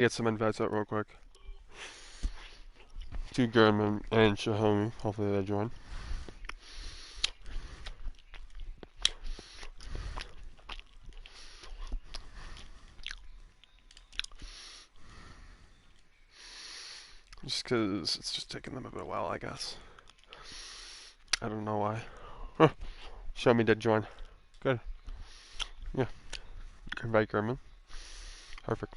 Get some invites out real quick. To Gurman and Shahami. Hopefully they join. Just because it's just taking them a bit of a while, I guess. I don't know why. Huh. Show me did join. Good. Yeah. Invite Gurman. Perfect.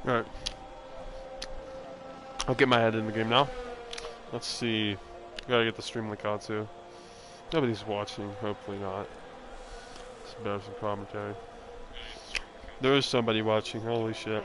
Alright. I'll get my head in the game now. Let's see. Gotta get the stream link out too. Nobody's watching, hopefully not. It's better some commentary. There is somebody watching, holy shit.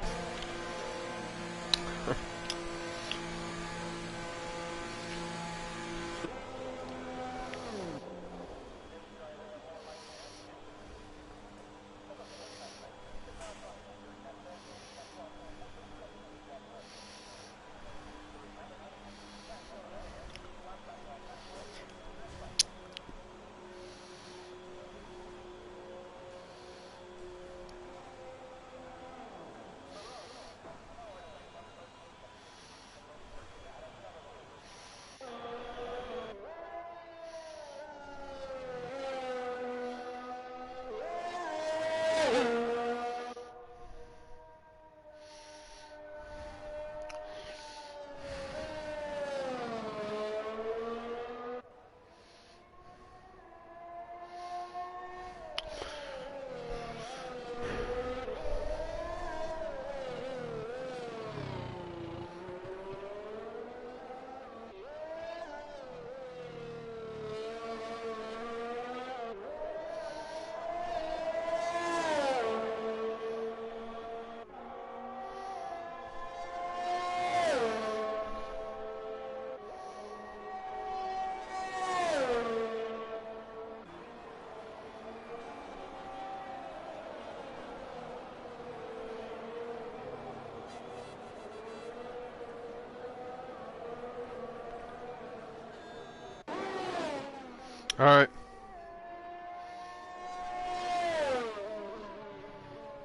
Alright.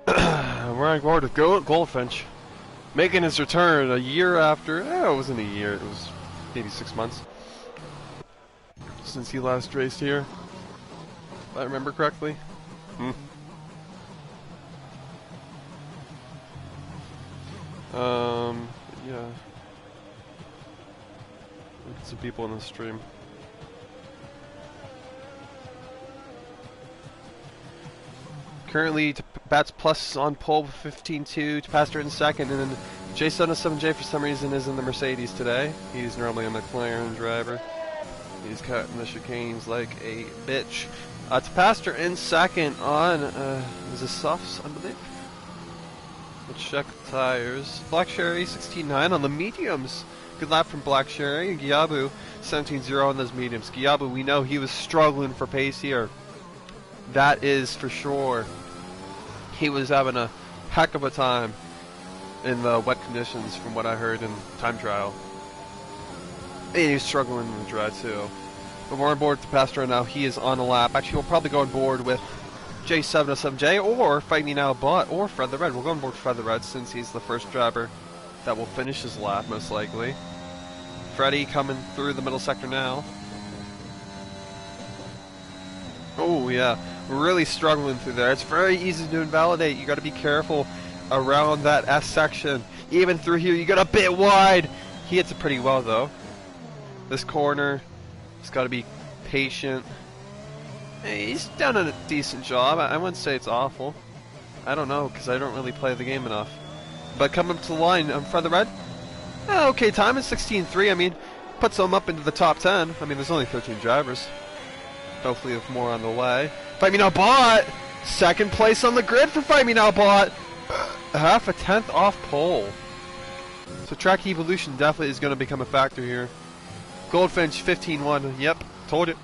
We're on board with Goldfinch. Making his return a year after. It wasn't a year, it was maybe 6 months. Since he last raced here. If I remember correctly. Yeah. Look at some people in the stream. Currently, Bats Plus on pole with 15-2, Pastor in second, and then J77J for some reason is in the Mercedes today. He's normally a McLaren driver. He's cutting the chicanes like a bitch. Pastor in second on, is this softs, I believe? Let's check the tires. Black Sherry 16.9 on the mediums. Good lap from Black Sherry. Giabu 17.0 on those mediums. Giabu, we know he was struggling for pace here. That is for sure. He was having a heck of a time in the wet conditions from what I heard in time trial. And he was struggling in the dry too. But we're on board with the Pastor now. He is on a lap. Actually, we'll probably go on board with J707J or Fight Me Now Bot or Fred the Red. We'll go on board with Fred the Red since he's the first driver that will finish his lap most likely. Freddy coming through the middle sector now. Oh yeah, we're really struggling through there. It's very easy to invalidate. You got to be careful around that S section. Even through here, you got a bit wide. He hits it pretty well though. This corner, he's got to be patient. Hey, he's done a decent job. I wouldn't say it's awful. I don't know because I don't really play the game enough. But coming up to the line, Fred the Red. Okay, time is 16.3. I mean, puts him up into the top 10. I mean, there's only 13 drivers. Hopefully with more on the way. Fight Me Now Bot! Second place on the grid for Fight Me Now Bot! Half a tenth off pole. So track evolution definitely is going to become a factor here. Goldfinch 15-1. Yep, told you.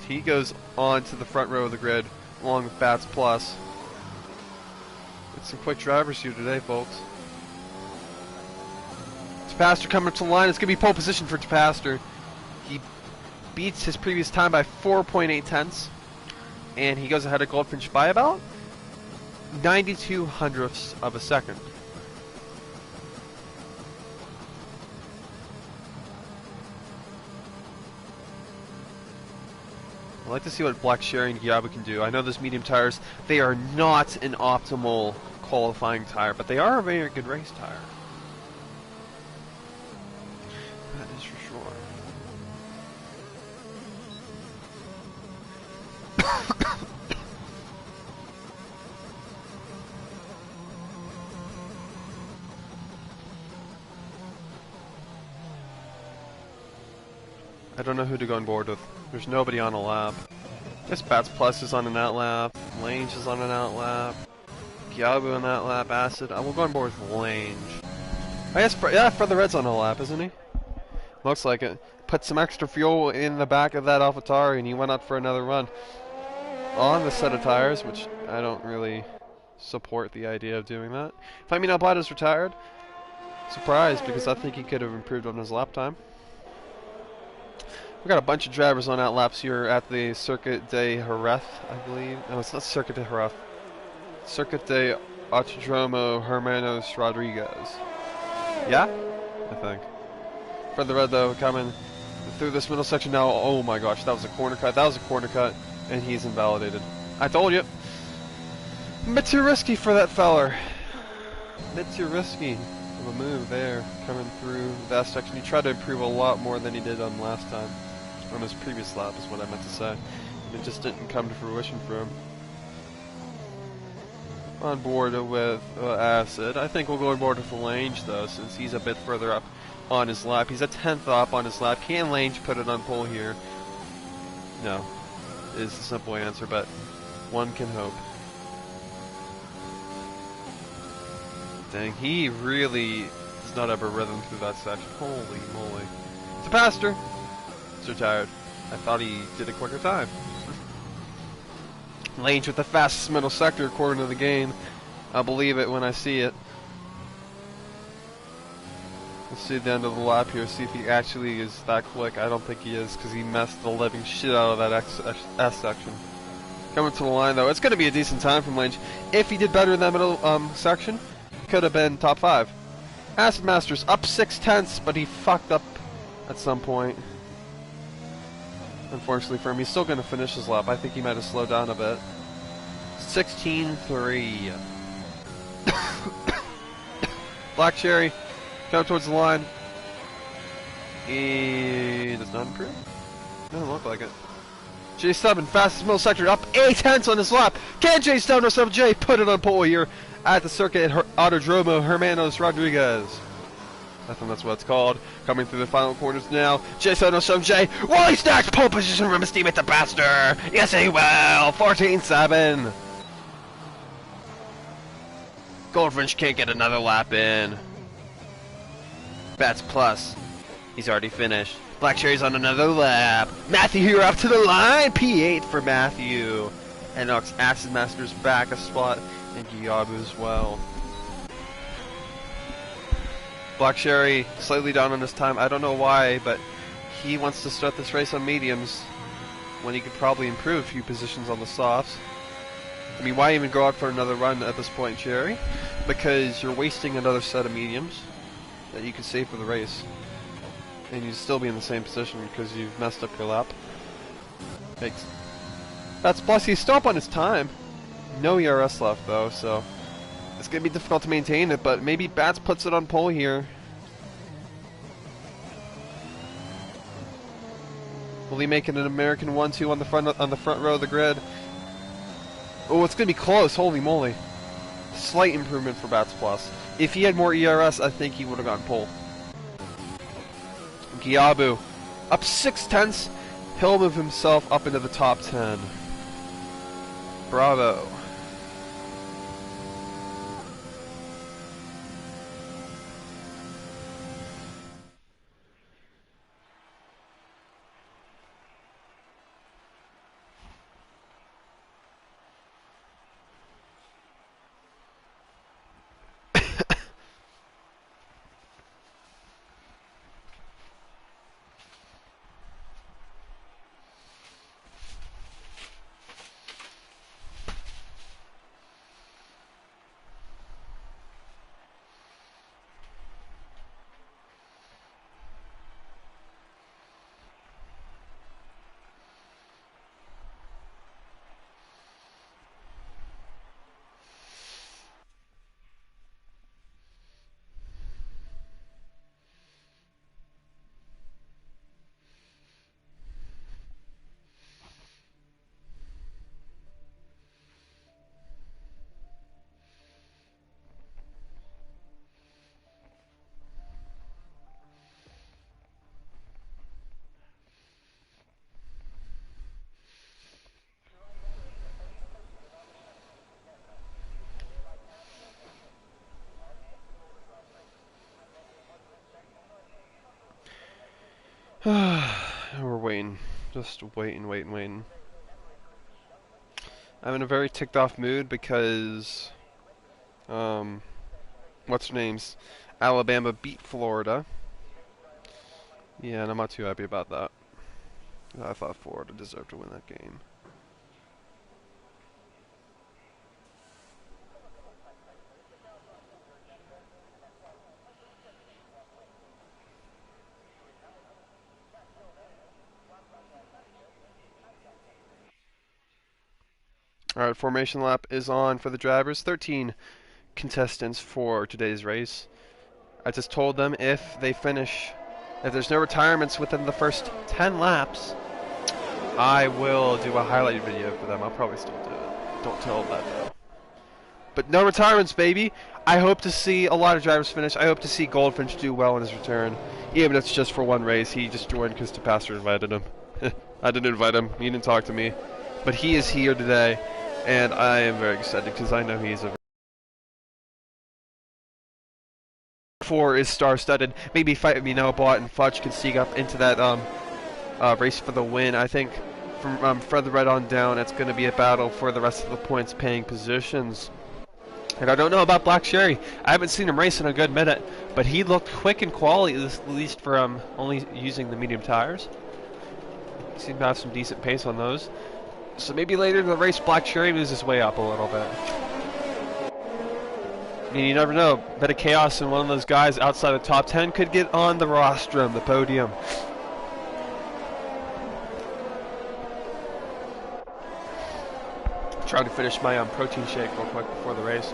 He goes on to the front row of the grid along with Bats Plus. It's some quick drivers here today, folks. Tapaster coming up to the line. It's going to be pole position for Tapaster. He beats his previous time by 4.8 tenths. And he goes ahead of Goldfinch by about 92 hundredths of a second. I'd like to see what Black Sherry and Giabu can do. I know those medium tires, they are not an optimal qualifying tire, but they are a very good race tire. That is for sure. I don't know who to go on board with. There's nobody on a lap. I guess Bats Plus is on an out lap. Lange is on an out lap. Giabu on that lap. Acid. I will go on board with Lange. I guess, yeah, Feather Red's on a lap, isn't he? Looks like it. Put some extra fuel in the back of that AlphaTauri and he went out for another run. On the set of tires, which I don't really support the idea of doing that. If I mean Albot is retired, surprised because I think he could have improved on his lap time. We've got a bunch of drivers on out laps here at the Circuit de Jerez, I believe. No, it's not Circuit de Jerez. Circuit de Autodromo Hermanos Rodriguez. Yeah? I think. For the red though, coming through this middle section now. Oh my gosh, that was a corner cut. That was a corner cut, and he's invalidated. I told you. Bit too risky for that feller. Bit too risky of a move there, coming through that section. He tried to improve a lot more than he did on last time. On his previous lap is what I meant to say. And it just didn't come to fruition for him. On board with Acid. I think we'll go on board with Lange though, since he's a bit further up on his lap. He's a tenth up on his lap. Can Lange put it on pole here? No. Is the simple answer, but one can hope. Dang, he really does not have a rhythm through that section. Holy moly. Tapaster! Retired. I thought he did a quicker time. Lange with the fastest middle sector according to the game. I'll believe it when I see it. We'll see at the end of the lap here, see if he actually is that quick. I don't think he is because he messed the living shit out of that S section. Coming to the line though, it's going to be a decent time from Lange. If he did better in that middle section, could have been top 5. Acid Masters up 6 tenths, but he fucked up at some point. Unfortunately for him, he's still going to finish his lap. I think he might have slowed down a bit. 16-3. Black Cherry coming towards the line. He does not improve. Doesn't look like it. J Stubborn, fastest middle sector, up 8 tenths on his lap. Can J Stubborn 7J put it on pole here at the Circuit Autodromo Hermanos Rodriguez? I think that's what it's called. Coming through the final corners now. J707J. Will he snatch pole position from his teammate Tapaster? Yes, he will. 14-7. Goldfinch can't get another lap in. Bats Plus. He's already finished. Black Cherry's on another lap. Matthew here up to the line. P8 for Matthew. And knocks Acid Masters back a spot. And Giabu as well. Black Cherry slightly down on his time. I don't know why, but he wants to start this race on mediums when he could probably improve a few positions on the softs. I mean, why even go out for another run at this point, Cherry? Because you're wasting another set of mediums that you could save for the race. And you'd still be in the same position because you've messed up your lap. That's plus he's still up on his time. No ERS left though, so it's going to be difficult to maintain it, but maybe Bats puts it on pole here. Will he make it an American 1-2 on the front row of the grid? Oh, it's going to be close. Holy moly. Slight improvement for Bats Plus. If he had more ERS, I think he would have gone pole. Giabu up 6 tenths. He'll move himself up into the top 10. Bravo. We're waiting. Just waiting. I'm in a very ticked off mood because, what's her name's? Alabama beat Florida. Yeah, and I'm not too happy about that. I thought Florida deserved to win that game. Alright, formation lap is on for the drivers. 13 contestants for today's race. I just told them if there's no retirements within the first 10 laps, I will do a highlight video for them. I'll probably still do it. Don't tell them that though. But no retirements, baby. I hope to see a lot of drivers finish. I hope to see Goldfinch do well in his return. Even if it's just for one race. He just joined because DePastor invited him. I didn't invite him. He didn't talk to me. But he is here today. And I am very excited because I know he's a 4 is star-studded. Maybe fight me now, Bot and Fudge can sneak up into that race for the win. I think from further right on down, it's going to be a battle for the rest of the points-paying positions. And I don't know about Black Sherry. I haven't seen him race in a good minute, but he looked quick and quality, at least for only using the medium tires. He seemed to have some decent pace on those. So maybe later in the race, Black Sherry moves his way up a little bit. I mean, you never know. Bit of chaos and one of those guys outside the top 10 could get on the rostrum, the podium. Trying to finish my protein shake real quick before the race.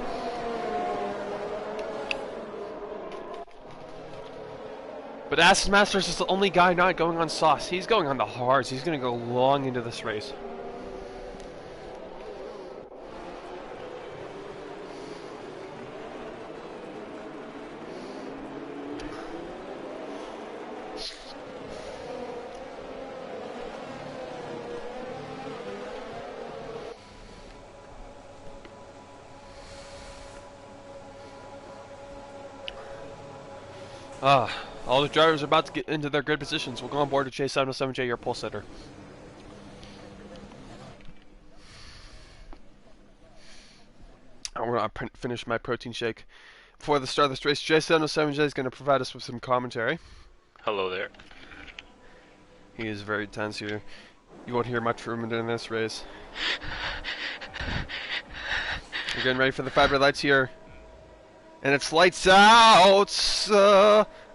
But Aston Masters is the only guy not going on sauce. He's going on the hards. He's going to go long into this race. All the drivers are about to get into their good positions. We'll go on board to J707J, your pole sitter. I'm going to finish my protein shake. Before the start of this race, J707J is going to provide us with some commentary. Hello there. He is very tense here. You won't hear much from him in this race. We're getting ready for the 5 red lights here. And it's lights out!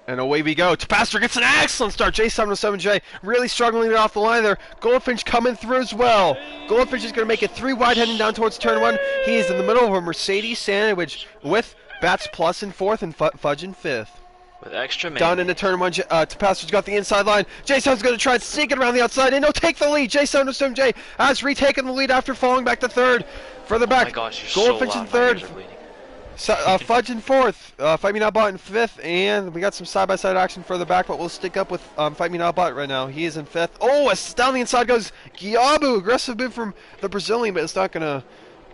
And away we go. DePastor gets an excellent start. J707J really struggling off the line there. Goldfinch coming through as well. Goldfinch is going to make it 3 wide heading down towards turn 1. He is in the middle of a Mercedes sandwich with Bats Plus in 4th and Fudge in 5th. With extra man. Down into turn 1, DePastor's got the inside line. J7's going to try and sneak it around the outside, and he'll take the lead. J707J has retaken the lead after falling back to 3rd. Further back, oh my gosh, you're Goldfinch so in loud. 3rd. Fudge in fourth, Fight Me Now Bot in fifth, and we got some side-by-side action further back, but we'll stick up with Fight Me Now Bot right now. He is in fifth. Oh, down the inside goes Giabu. Aggressive move from the Brazilian, but it's not going to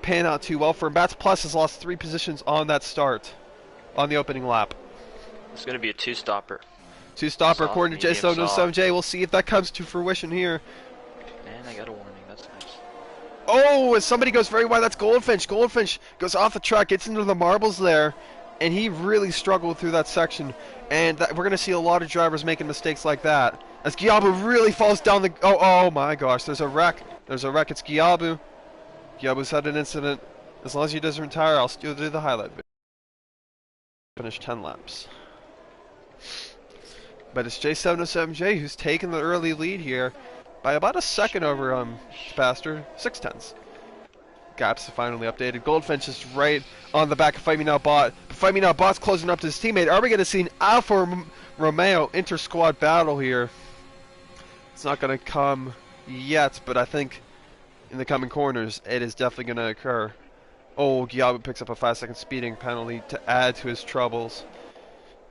pan out too well for him. Bats Plus has lost 3 positions on that start, on the opening lap. It's going to be a two-stopper. Two-stopper, according to J707J. We'll see if that comes to fruition here. And I got a warning. That's nice. Oh, as somebody goes very wide, that's Goldfinch. Goldfinch goes off the track, gets into the marbles there, and he really struggled through that section. And we're going to see a lot of drivers making mistakes like that. As Giabu really falls down the... Oh my gosh, there's a wreck. There's a wreck. It's Giabu. Giabu's had an incident. As long as he doesn't retire, I'll still do the highlight video. Finish 10 laps. But it's J707J who's taking the early lead here by about a second over Faster, 6/10. Gaps finally updated. Goldfinch is right on the back of Fight Me Now Bot. But Fight Me Now Bot's closing up to his teammate. Are we going to see an Alfa Romeo inter-squad battle here? It's not going to come yet, but I think in the coming corners it is definitely going to occur. Oh, Giabu picks up a 5-second speeding penalty to add to his troubles.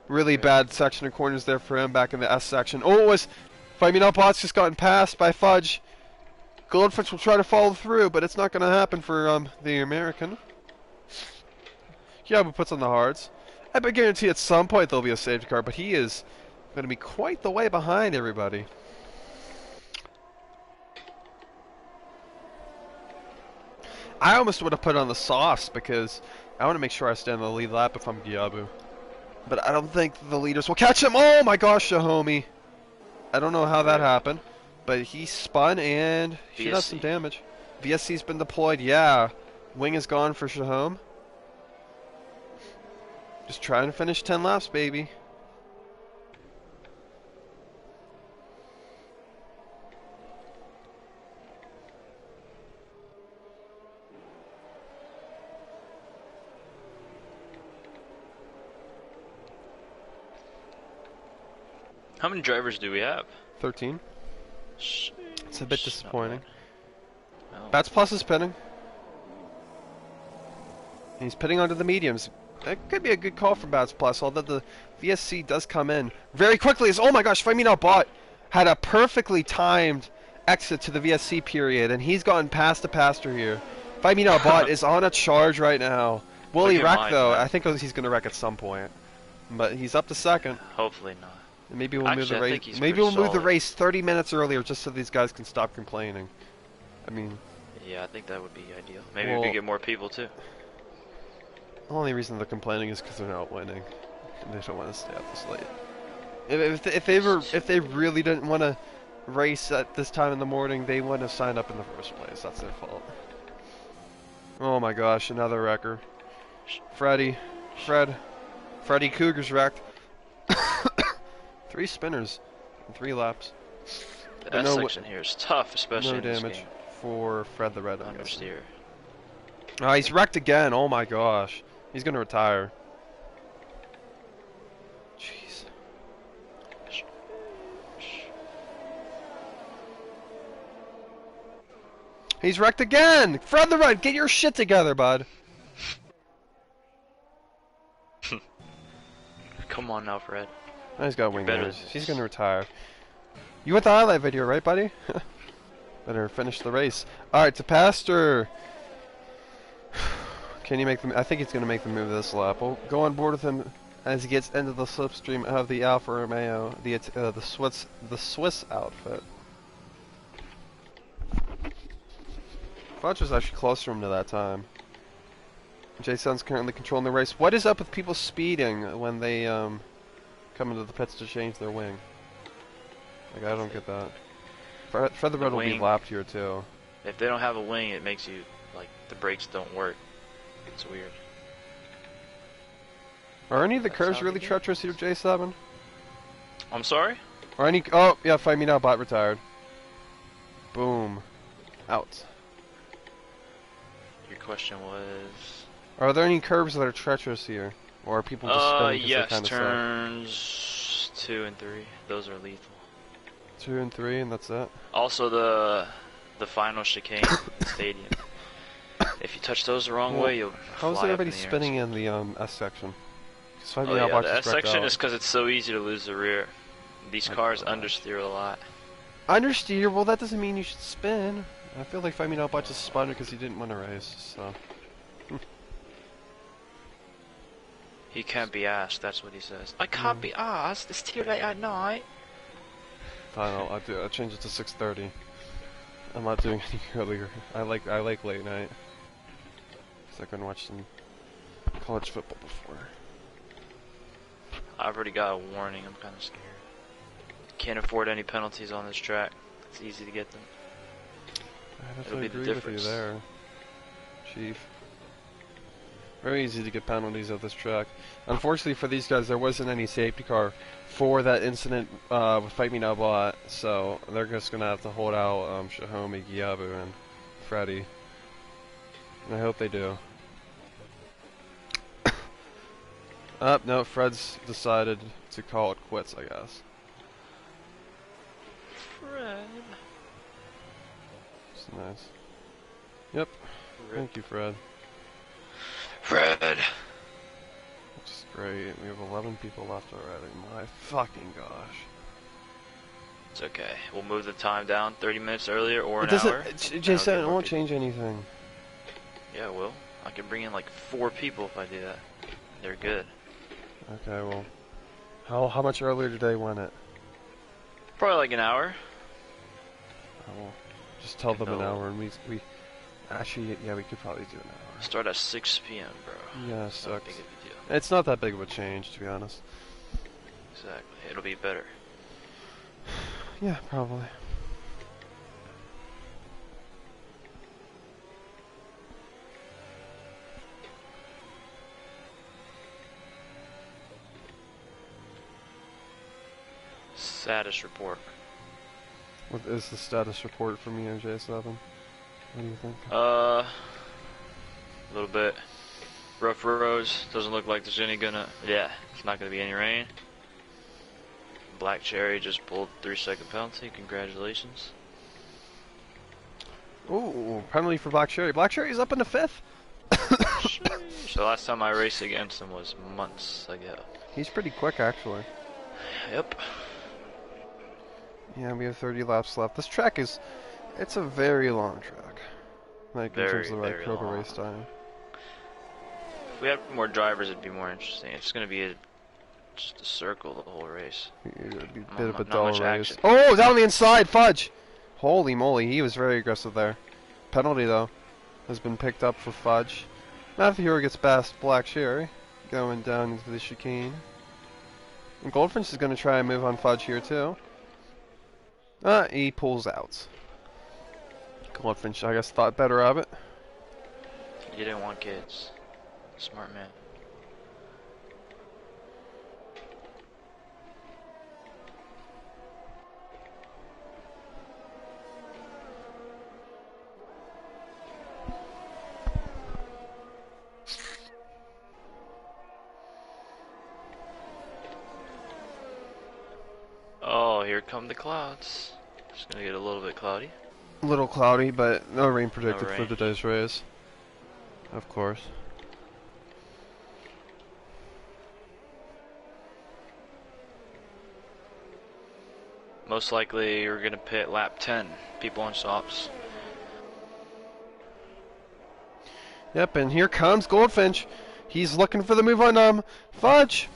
Really bad section of corners there for him back in the S section. Oh, was Fight Me Now Bot's just gotten passed by Fudge. Goldfinch will try to follow through, but it's not going to happen for the American. Giabu puts on the hards. I guarantee at some point there'll be a safety car, but he is going to be quite the way behind everybody. I almost would have put on the sauce because I want to make sure I stay on the lead lap if I'm Giabu. But I don't think the leaders will catch him. Oh my gosh, Shahomie. I don't know how that happened, but he spun and he does some damage. VSC's been deployed, yeah. Wing is gone for Shahom. Just trying to finish 10 laps, baby. How many drivers do we have? 13. It's a bit disappointing. Oh. Bats Plus is pitting. He's pitting onto the mediums. That could be a good call from Bats Plus, although the VSC does come in very quickly. Oh my gosh, Fight Me Now Bot had a perfectly timed exit to the VSC period, and he's gotten past the pastor here. Fight Me Now Bot is on a charge right now. Will he wreck though? Man. I think he's going to wreck at some point. But he's up to second. Hopefully not. Maybe we'll move the race. Maybe we'll move the race 30 minutes earlier, just so these guys can stop complaining. I mean. Yeah, I think that would be ideal. Maybe we could get more people too. The only reason they're complaining is because they're not winning, and they don't want to stay up this late. If they really didn't want to race at this time in the morning, they wouldn't have signed up in the first place. That's their fault. Oh my gosh, another wrecker. Freddy Cougar's wrecked. 3 spinners in 3 laps. The S section here is tough, especially in this game. No damage for Fred the Red. Understeer. He's wrecked again. Oh my gosh. He's going to retire. Jeez. He's wrecked again! Fred the Red, get your shit together, bud. Come on now, Fred. Oh, he's got wing damage. He's going to retire. You went the highlight video, right, buddy? Better finish the race. Alright, to Pastor. Can you make them? I think he's going to make the move this lap. We'll go on board with him as he gets into the slipstream of the Alfa Romeo, the Swiss outfit. Fudge was actually closer to him to that time. Jason's currently controlling the race. What is up with people speeding when they come into the pits to change their wing? Like, I don't get that. Fred the Red will be lapped here too. If they don't have a wing, it makes you, like, the brakes don't work. It's weird. Are any of the curves really treacherous here, J7? I'm sorry? Or any... Oh, yeah, Fight Me Now Bot retired. Boom. Out. Your question was... Are there any curves that are treacherous here? Or are people just spinning because yes, they kind of turns 2 and 3. Those are lethal. 2 and 3, and that's it? Also the final chicane in the stadium If you touch those the wrong Well, way, you'll how's fly everybody up in the air. spinning in the S section? Oh yeah, the S section is because it's so easy to lose the rear. These cars understeer a lot. Understeer? Well, that doesn't mean you should spin. I feel like Fight Me Now Bot just spun because he didn't win a race, so... He can't be asked, that's what he says. I can't be asked, it's too late at night. Fine, I'll change it to 6:30. I'm not doing any earlier. I like late night. Cause I couldn't watch some college football before. I've already got a warning, I'm kinda scared. Can't afford any penalties on this track. It's easy to get them. I have It'll to be the agree with you difference. there, Chief. Very easy to get penalties at this track. Unfortunately for these guys, there wasn't any safety car for that incident with Fight Me Now Bot, so they're just going to have to hold out Shahome, Giabu, and Freddy. And I hope they do. No, Fred's decided to call it quits, I guess. Fred. It's nice. Yep. Thank you, Fred. Fred. Which is great. We have 11 people left already. My fucking gosh. It's okay. We'll move the time down 30 minutes earlier or It an hour. Jason, it won't change anything. Yeah, it will. I can bring in like 4 people if I do that. They're good. Okay, well, how much earlier did they win it? Probably like an hour. Well, just tell them an No. hour, and we actually, yeah, we could probably do an hour. Start at 6 p.m., bro. Yeah, Not sucks. big of a deal. It's not that big of a change, to be honest. Exactly. It'll be better. Yeah, probably. Status report. What is the status report for me on J7? What do you think? A little bit rough roads. Doesn't look like there's any yeah, it's not gonna be any rain. Black Cherry just pulled 3-second penalty. Congratulations. Ooh, penalty for Black Cherry. Black Cherry's up in the 5th. So last time I raced against him was months ago. He's pretty quick, actually. Yep. Yeah, we have 30 laps left. This track is, it's a very long track. Like, in terms of like very total long. race time. If we had more drivers, it'd be more interesting. It's gonna be just a circle the whole race. It'd be a bit of a Not dull much race. action. Oh, down the inside, Fudge! Holy moly, he was very aggressive there. Penalty, though, has been picked up for Fudge. Matthew Hero gets past Black Cherry, going down into the chicane. And Goldfinch is going to try and move on Fudge here, too. He pulls out. Goldfinch, I guess, thought better of it. You didn't want kids. Smart man. Oh, here come the clouds. It's gonna get a little bit cloudy. A little cloudy, but no rain predicted for rain. today's race. Of course. Most likely, you're gonna pit lap 10. People on softs. Yep, and here comes Goldfinch. He's looking for the move on Fudge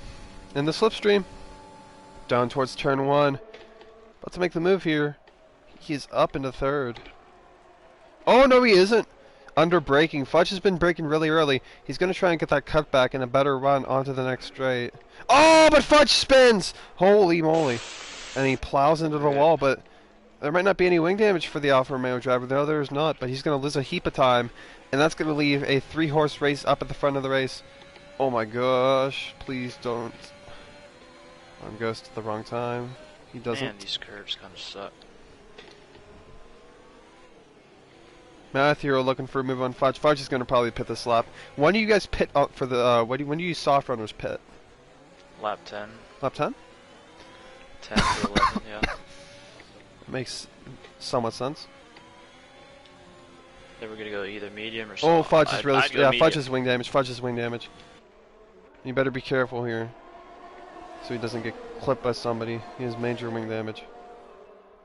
in the slipstream. Down towards turn 1. About to make the move here. He's up into 3rd. Oh, no, he isn't. Under braking. Fudge has been braking really early. He's going to try and get that cutback and a better run onto the next straight. Oh, but Fudge spins! Holy moly. And he plows into the wall, but there might not be any wing damage for the Alfa Romeo driver. No, there's not, but he's going to lose a heap of time. And that's going to leave a 3-horse race up at the front of the race. Oh my gosh. Please don't. Goes to the wrong time. He doesn't. Man, these curves kind of suck. Matthew looking for a move on Fudge. Fudge is going to probably pit this lap. When do you guys pit up for the? When do you soft runners pit? Lap 10. Lap 10? 10 to 11, yeah. Makes somewhat sense. They were gonna go either medium or Oh, soft. Fudge is really... I'd go Yeah, medium. Fudge is wing damage. Fudge is wing damage. You better be careful here. So he doesn't get clipped by somebody. He has major wing damage.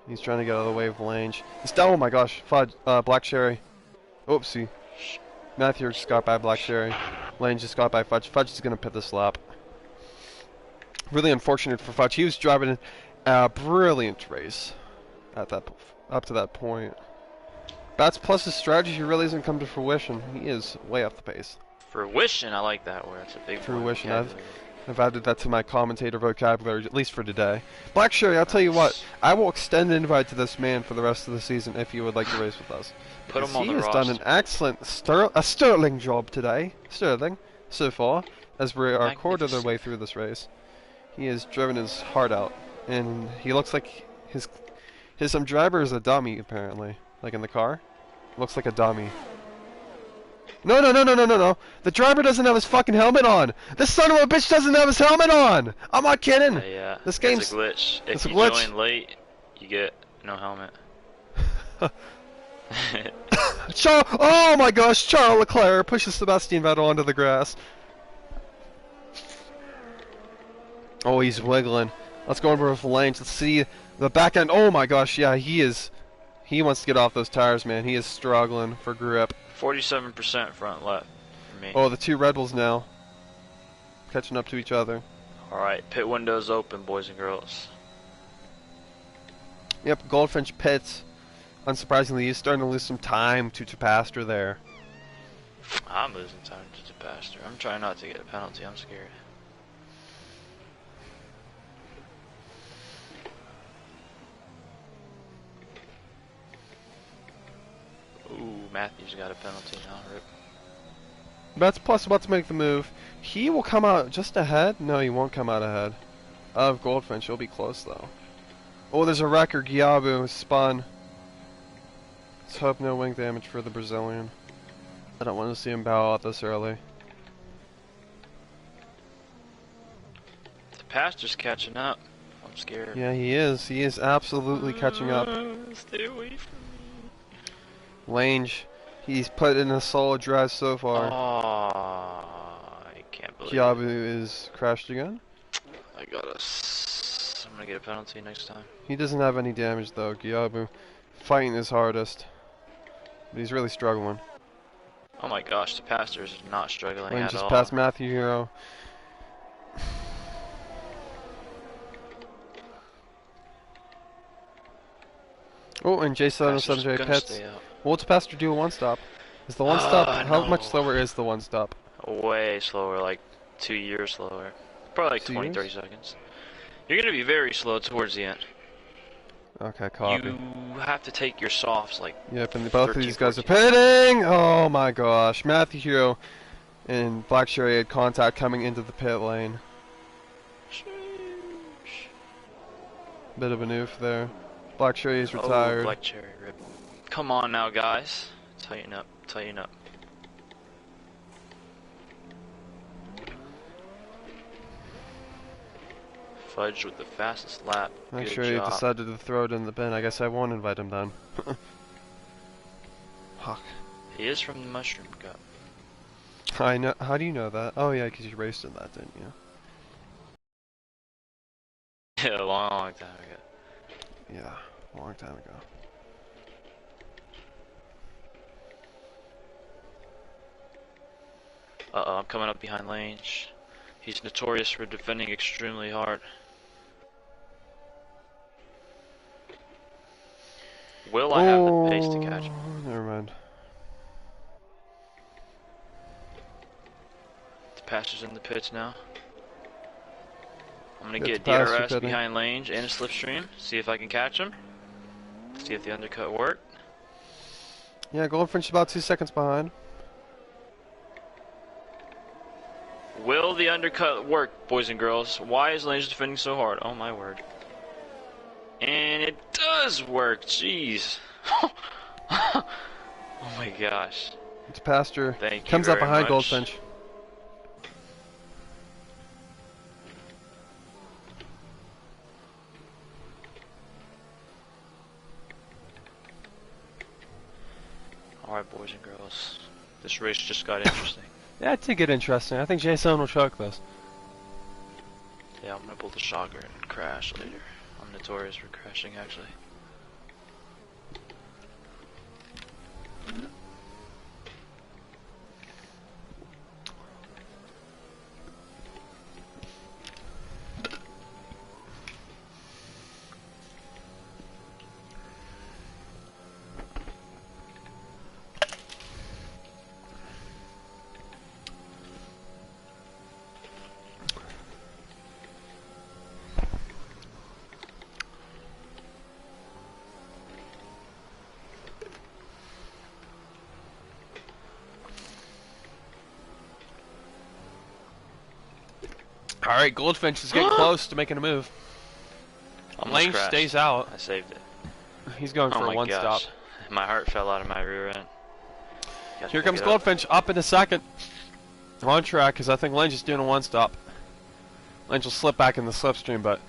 He's trying to get out of the way of Lange. Oh my gosh. Fudge. Black Sherry. Oopsie. Matthew just got by Black Sherry. Lange just got by Fudge. Fudge is going to pit this lap. Really unfortunate for Fudge. He was driving a brilliant race at that up to that point. Bats plus his strategy really hasn't come to fruition. He is way off the pace. Fruition, I like that word. It's a big Fruition. word. I've added that to my commentator vocabulary, at least for today. Black Sherry, I'll tell you what, I will extend an invite to this man for the rest of the season if you would like to race with us. Put him on the roster. He has done an excellent, a sterling job today. Sterling, so far, as we are a quarter of the way through this race. He has driven his heart out, and he looks like his driver is a dummy, apparently. Like in the car. Looks like a dummy. No. The driver doesn't have his fucking helmet on. This son of a bitch doesn't have his helmet on. I'm not kidding. Yeah. This game's it's a glitch. It's if a you glitch. join late, you get no helmet. Oh my gosh, Charles Leclerc pushes Sebastian Vettel onto the grass. Oh, he's wiggling. Let's go over with Lange. Let's see the back end. Oh my gosh, yeah, he is. He wants to get off those tires, man. He is struggling for grip. 47% front left for me. Oh, the two Red Bulls now. Catching up to each other. Alright, pit windows open, boys and girls. Yep, Goldfinch pits. Unsurprisingly, he's starting to lose some time to Pastor there. I'm losing time to Pastor. I'm trying not to get a penalty. I'm scared. Ooh, Matthew's got a penalty now. Rip. Bats plus about to make the move. He will come out just ahead. No, he won't come out ahead of Goldfinch. He'll be close though. Oh, there's a wrecker. Giabu spun. Let's hope no wing damage for the Brazilian. I don't want to see him bow out this early. The Pastor's catching up. I'm scared. Yeah, he is. He is absolutely catching up. Stay away from me. Lange, he's put in a solid drive so far. Oh, I can't believe Giabu it. is crashed again. I got us. I'm gonna get a penalty next time. He doesn't have any damage though. Giabu fighting his hardest, but he's really struggling. Oh my gosh, the Pastor is not struggling Lange at just all. passed Matthew Hero. Oh, and J707J pits. What's Pastor do a one stop? Is the one stop? How much slower is the one stop? Way slower, like 2 years slower. Probably like 20, 30 seconds. You're gonna be very slow towards the end. Okay, copy. You have to take your softs like. Yep, and both of 13, these guys are 14. pitting! Oh my gosh. Matthew Hero and Black Sherry had contact coming into the pit lane. Bit of an oof there. Black Sherry is retired. Oh, Black Cherry rip. Come on now, guys. Tighten up, tighten up. Fudge with the fastest lap. Black Good Sherry job. decided to throw it in the bin. I guess I won't invite him then. Fuck. He is from the Mushroom Cup. I know. How do you know that? Oh yeah, because you raced in that, didn't you? Yeah, a long time ago. Yeah, a long time ago. Uh-oh, I'm coming up behind Lange. He's notorious for defending extremely hard. Will I have the pace to catch him? Never mind. The Pastor's in the pits now. I'm gonna Get get the Pastor DRS pitting. behind Lange and a slipstream. See if I can catch him. See if the undercut worked. Yeah, Goldfinch about 2 seconds behind. Will the undercut work, boys and girls? Why is Lange defending so hard? Oh my word. And it does work, jeez. Oh my gosh. It's Pastor. Thank you Comes up very behind much. Goldfinch. Alright, boys boys and girls. This race just got interesting. Yeah, it did get interesting. I think Jason will choke this. Yeah, I'm gonna pull the shocker and crash later. I'm notorious for crashing, actually. Alright, Goldfinch is getting close to making a move. Lane stays out. I saved it. He's going for a one stop. My heart fell out of my rear end. Here comes Goldfinch up in a second. On track, because I think Lane's just doing a one stop. Lane will slip back in the slipstream, but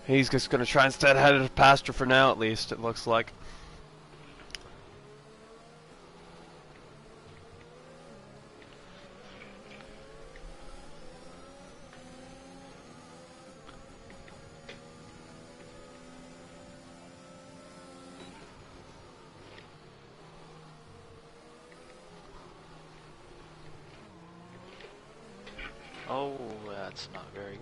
he's just going to try and stay ahead of Pastor for now, at least, it looks like. Oh, that's not very good.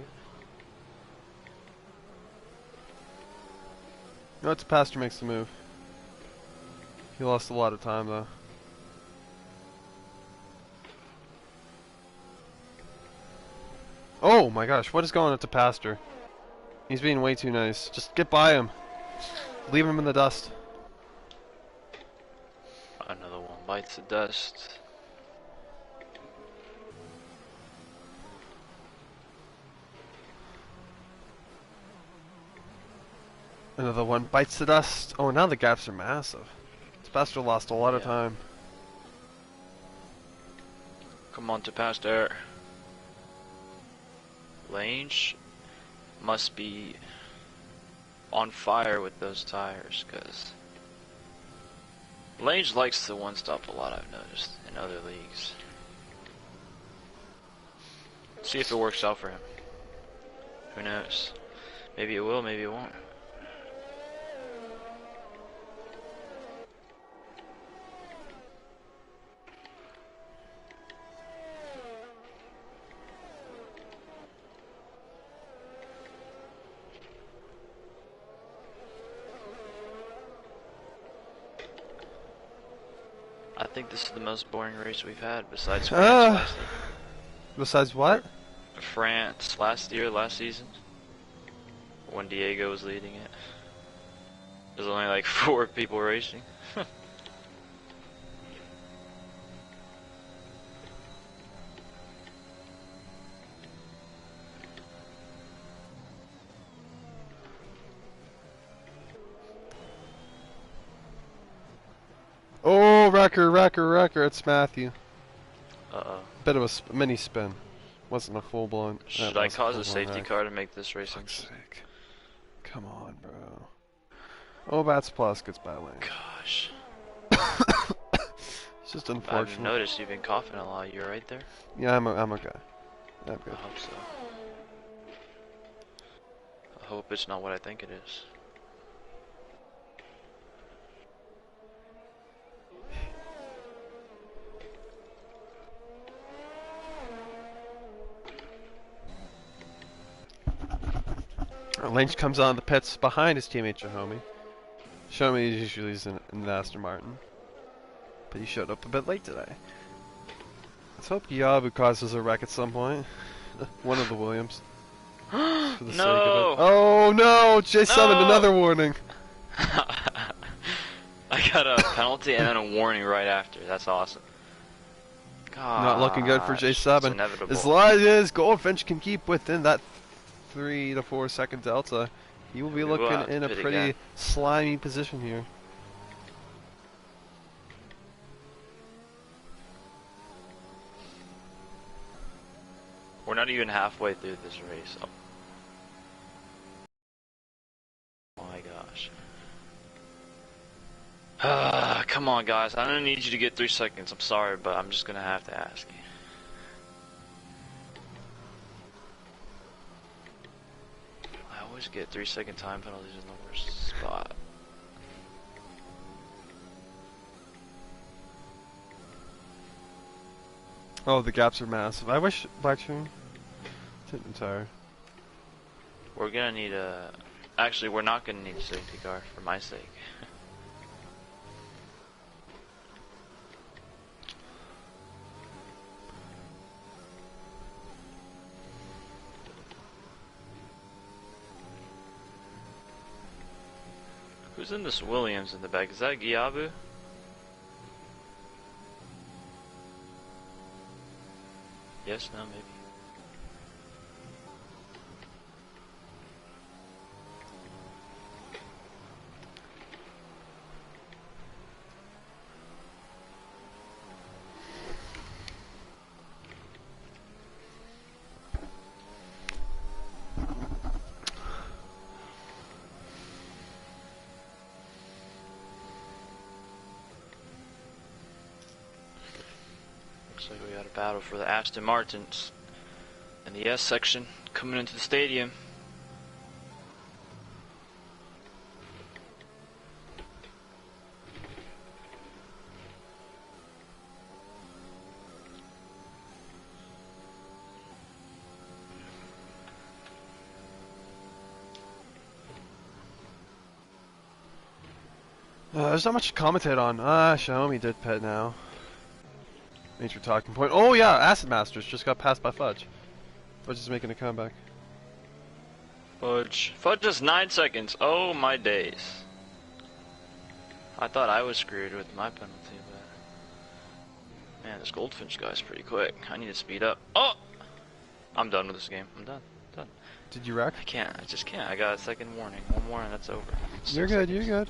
No, it's Pastor makes the move. He lost a lot of time, though. Oh my gosh, what is going on to Pastor? He's being way too nice. Just get by him. Leave him in the dust. Another one bites the dust. Another one bites the dust. Oh, now the gaps are massive. Pastor lost a lot of time. Come on to Pastor. Lange must be on fire with those tires, because Lange likes the one stop a lot, I've noticed, in other leagues. See if it works out for him. Who knows? Maybe it will, maybe it won't. I think this is the most boring race we've had besides France last year. Besides what? France last season, when Diego was leading it. There's only like 4 people racing. Oh, wrecker, it's Matthew. Uh-oh. Bit of a mini spin. Wasn't a full blown. Should I cause a safety car to make this racing? Sake. Come on, bro. Oh, Bats Plus gets by lane. Gosh. It's just unfortunate. I've noticed you've been coughing a lot. You right there? Yeah, I'm okay. I'm good. I hope so. I hope it's not what I think it is. Lynch comes on the pits behind his teammate Jahomey. Jahomey usually is in the Aston Martin, but he showed up a bit late today. Let's hope Yabu causes a wreck at some point. One of the Williams. For the sake of it. Oh no! J7, no! Another warning. I got a penalty and then a warning right after. That's awesome. Gosh, not looking good for J7. Inevitable. As long as Goldfinch can keep within that 3 to 4 second delta, he will be looking in a pretty slimy position here. We're not even halfway through this race. Oh my gosh. Come come on, guys. I don't need you to get 3 seconds. I'm sorry, but I'm just gonna have to ask you. I always get 3-second time penalties in the worst spot. Oh, the gaps are massive. I wish Blackstream didn't retire. We're gonna need a... Actually, we're not gonna need a safety car, for my sake. Who's in this Williams in the back? Is that Giabu? Yes, no, maybe. Looks like we got a battle for the Aston Martins in the S section coming into the stadium. There's not much to commentate on. Xiaomi did pet now. Major talking point. Oh yeah, Acid Masters just got passed by Fudge. Fudge is making a comeback. Fudge. Fudge is 9 seconds. Oh my days. I thought I was screwed with my penalty, but... Man, this Goldfinch guy's pretty quick. I need to speed up. Oh! I'm done with this game. I'm done. Done. Did you wreck? I can't. I just can't. I got a second warning. One more and that's over. You're good, you're good.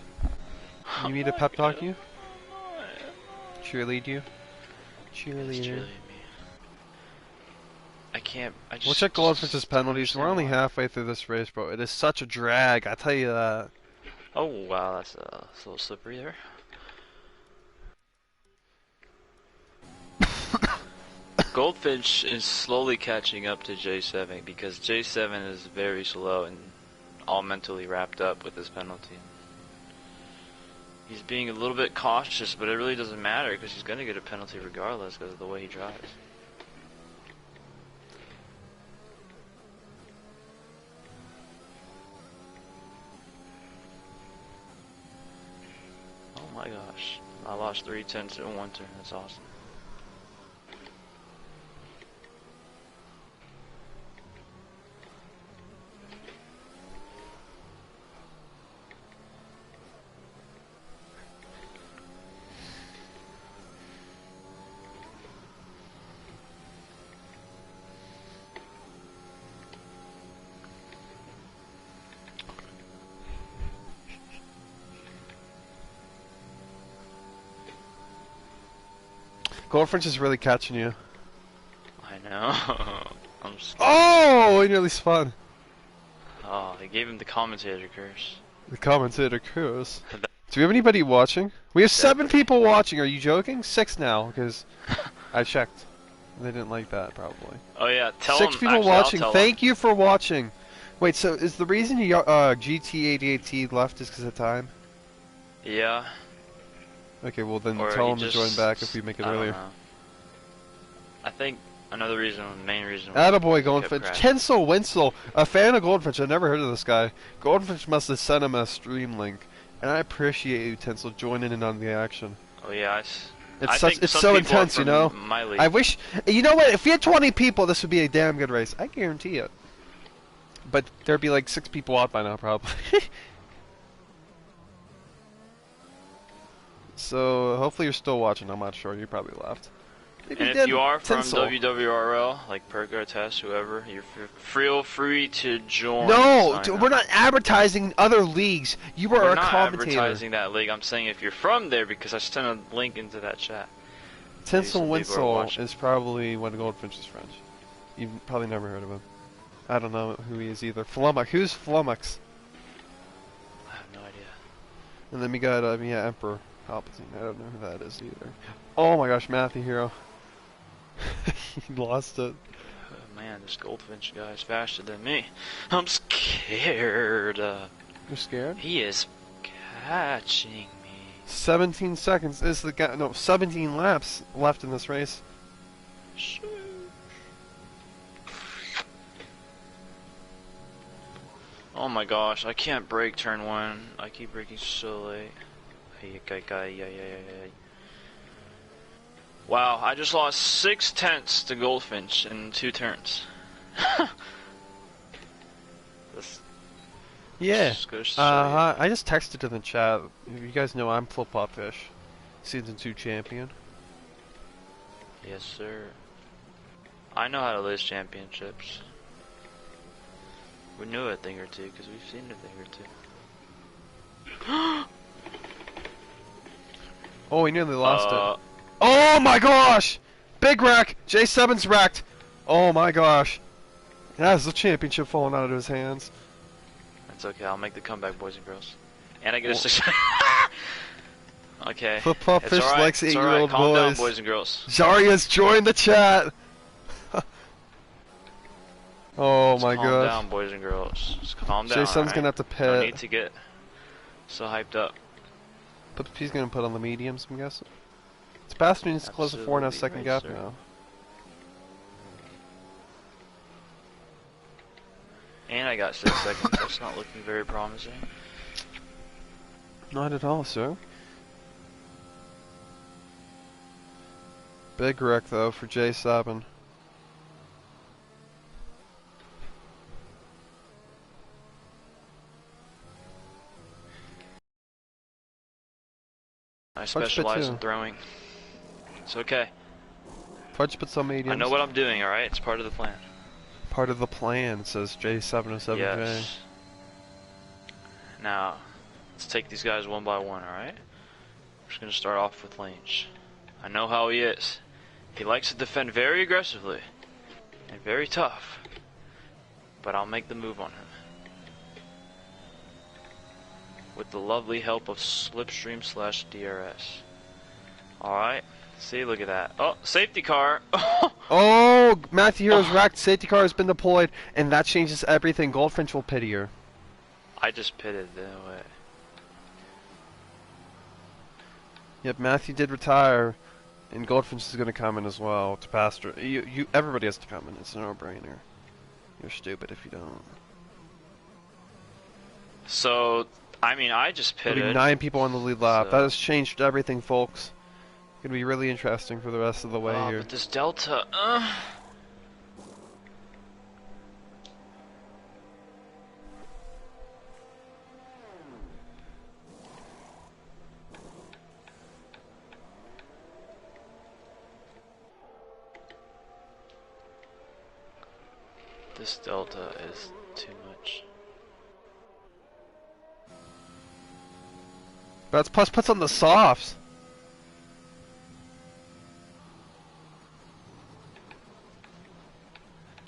You need a pep talk you? Cheerlead you? Cheerleader. I can't. I just. We'll check Goldfinch's penalties. We're only halfway through this race, bro. It is such a drag. I tell you that. Oh wow, that's a little slippery there. Goldfinch is slowly catching up to J7 because J7 is very slow and all mentally wrapped up with this penalty. He's being a little bit cautious, but it really doesn't matter because he's going to get a penalty regardless because of the way he drives. Oh my gosh. I lost 3 tenths in 1 turn. That's awesome. Goldfinch is really catching you. I know. I'm scared. Oh! He nearly spun. Oh, they gave him the commentator curse. The commentator curse. Do we have anybody watching? We have 7 people watching. Are you joking? 6 now, because I checked. They didn't like that, probably. Oh yeah, tell 6 them. people Actually, watching. I'll tell Thank you for watching. Wait, so is the reason you GT88T left is because of time? Yeah. Okay, well then Or tell he him to just- join back if we make it I don't earlier. know. I think another reason, main reason. Attaboy, kept Goldfinch. crashing. Tinsel Winsel, a fan of Goldfinch. I've never heard of this guy. Goldfinch must have sent him a stream link. And I appreciate you, Tinsel, joining in on the action. Oh yeah, It's think it's some so people are intense, you from know? My league. I wish... You know what? If we had 20 people, this would be a damn good race. I guarantee it. But there'd be like 6 people out by now, probably. So, hopefully you're still watching. I'm not sure. You probably left. Maybe And if did. you are from Tinsel. WWRL, like Perker, Test, whoever, you're feel free to join. No, Sign up. we're not advertising other leagues. You are We're a not commentator. advertising that league. I'm saying if you're from there, because I sent a link into that chat. Tinsel Maybe some people are Winsel watching. is probably one of Goldfinch's friends. You've probably never heard of him. I don't know who he is either. Flummox. Who's Flummox? I have no idea. And then we got, yeah, Emperor. Palpatine. I don't know who that is either. Oh my gosh, Matthew Hero. He lost it. Oh man, this Goldfinch guy is faster than me. I'm scared. You're scared? He is catching me. 17 seconds is the guy. No, 17 laps left in this race. Shoot. Oh my gosh, I can't brake turn 1. I keep braking so late. Wow, I just lost 6 tenths to Goldfinch in 2 turns. Yeah. Just I just texted in the chat. You guys know I'm Flip Flop Fish, Season 2 champion. Yes, sir. I know how to lose championships. We knew a thing or two because we've seen a thing or two. Oh, we nearly lost it. Oh my gosh! Big wreck! J7's wrecked! Oh my gosh. That's the championship falling out of his hands. That's okay, I'll make the comeback, boys and girls. And I get a 6. Okay. Flip Flop Fish right. likes 8-year-old Calm down, boys. boys and girls. Zarya's joined the chat! Oh my gosh. Calm down, boys and girls. Just calm down. J7's gonna have to pit. No need to get so hyped up. But he's gonna put on the mediums, I'm guessing. Sebastian needs to close the 4.5 second right, gap sir. now. And I got 6 seconds. That's not looking very promising. Not at all, sir. Big wreck though for J7. I specialize in throwing. It's okay. Fudge put some mediums. I know what I'm doing, alright? It's part of the plan. Part of the plan, says J707J. Yes. Now, let's take these guys one by one, alright? We're just gonna start off with Lange. I know how he is. He likes to defend very aggressively and very tough. But I'll make the move on him. With the lovely help of Slipstream / DRS. Alright. See, look at that. Oh, safety car. Oh, Matthew Hero's wrecked. Safety car has been deployed, and that changes everything. Goldfinch will pity her. I just pitted the way. Yep, Matthew did retire, and Goldfinch is going to come in as well to pastor. Everybody has to come in. It's a no-brainer. You're stupid if you don't. So, I mean, I just There'll pitted. be 9 people on the lead lap. So- That has changed everything, folks. Gonna be really interesting for the rest of the way here. But this Delta, This Delta is too much. That's plus puts on the softs.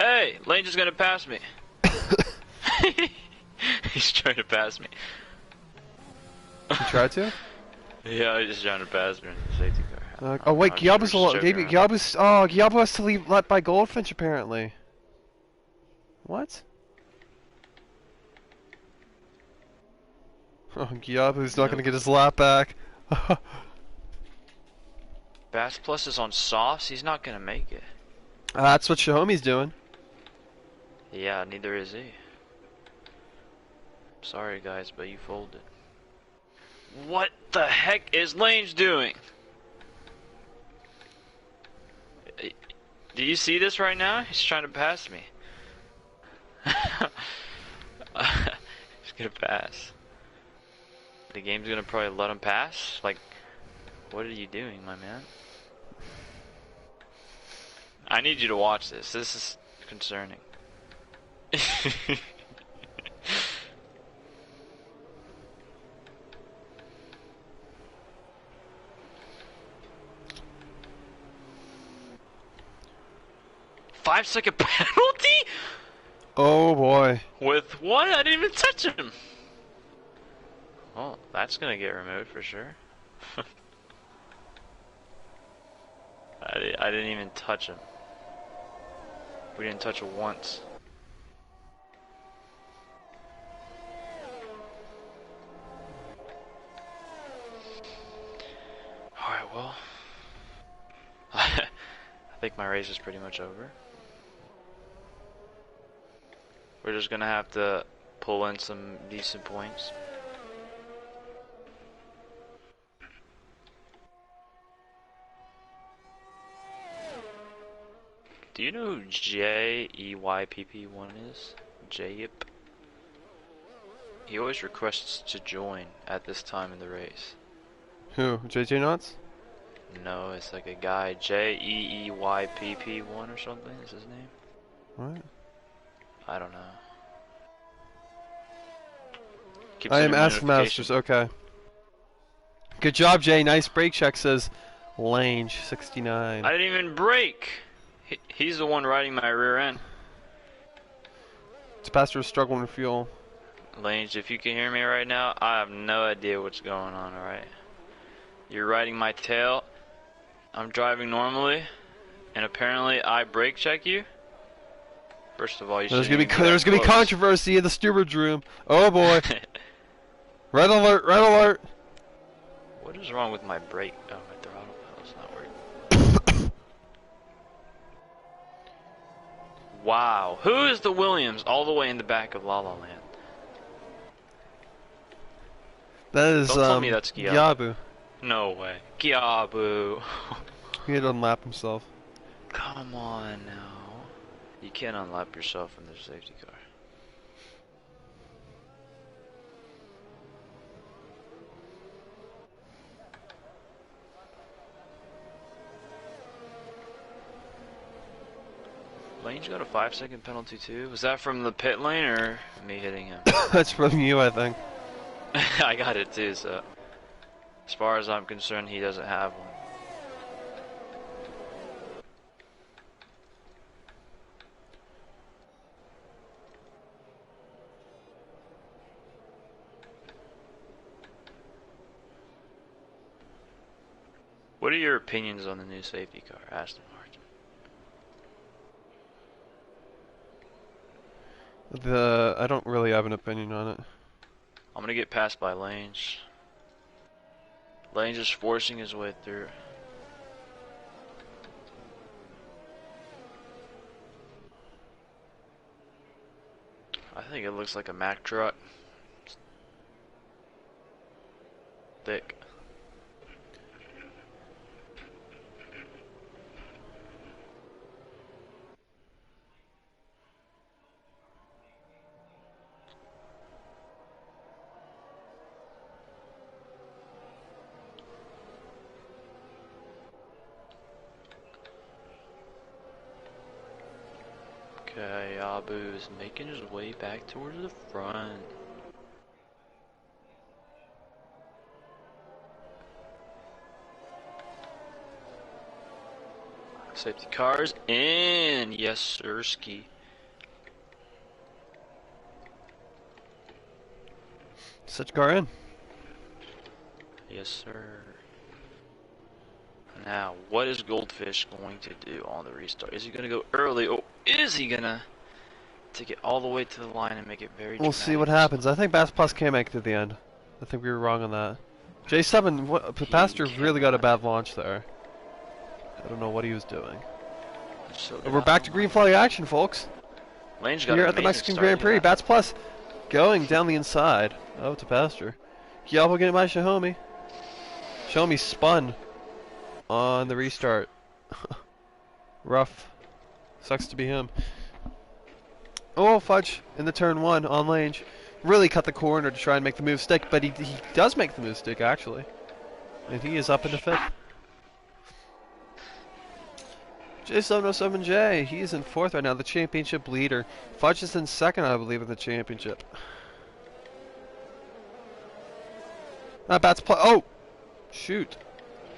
Hey, Lane is gonna pass me. He's trying to pass me. You tried to? Yeah, he's just trying to pass me in the safety car. Oh wait, I'm Gyabu's just joking around. Gyabu has to leave let by Goldfinch apparently. What? Oh, Gyabu's not gonna get his lap back. Bass Plus is on softs. He's not gonna make it. That's what Shahomi's doing. Yeah, neither is he. Sorry guys, but you folded. What the heck is Lange doing? Do you see this right now? He's trying to pass me. He's gonna pass. The game's gonna probably let him pass? Like, what are you doing, my man? I need you to watch this. This is concerning. 5-second penalty? Oh boy. With what? I didn't even touch him. Oh, that's gonna get removed for sure. I didn't even touch him. We didn't touch him once. Alright, well. I think my race is pretty much over. We're just gonna have to pull in some decent points. Do you know who JEYPP1 is? Jayip? He always requests to join at this time in the race. Who? JJ Knots? No, it's like a guy, JEEYPP1 or something is his name. What? I don't know. I am Ask Masters, okay. Good job, Jay. Nice brake check, says Lange, 69. I didn't even brake! He's the one riding my rear end. Pastor is struggling with fuel. Lange, if you can hear me right now, I have no idea what's going on, alright? You're riding my tail, I'm driving normally, and apparently I brake check you? First of all, there's gonna be controversy in the steward's room. Oh boy. Red alert, red alert. What is wrong with my brake? Oh, my throttle pedal's not working. Wow. Who is the Williams all the way in the back of La La Land? That is, Don't tell me that's Yabu. No way. Gyabu. He had to unlap himself. Come on now. You can't unlap yourself in the safety car. Lane's got a 5-second penalty too. Was that from the pit lane or me hitting him? That's from you, I think. I got it too, so as far as I'm concerned, he doesn't have one. What are your opinions on the new safety car, Aston Martin? I don't really have an opinion on it. I'm gonna get passed by Lange. Lange is forcing his way through. I think it looks like a Mack truck. Thick. Okay, Abu is making his way back towards the front. Safety cars in, yes sir, ski. Such car in. Yes sir. Now, what is Goldfish going to do on the restart? Is he going to go early, or is he going to take it all the way to the line and make it very We'll see what happens. I think Bass Plus can make it to the end. I think we were wrong on that. J7, Pastor really got a bad launch there. I don't know what he was doing. So we're back to green flag action, folks. Lane's got here at the Mexican Grand Prix. Bats Plus going down the inside. Oh, to Pastor. Gialbo getting by Xiaomi. Xiaomi spun on the restart. Rough. Sucks to be him. Oh, fudge in the turn one on Lange. Really cut the corner to try and make the move stick, but he does make the move stick, actually. And he is up in the fifth. J707J, he's in fourth right now, the championship leader. Fudge is in second, I believe, in the championship. Bats play. Oh! Shoot.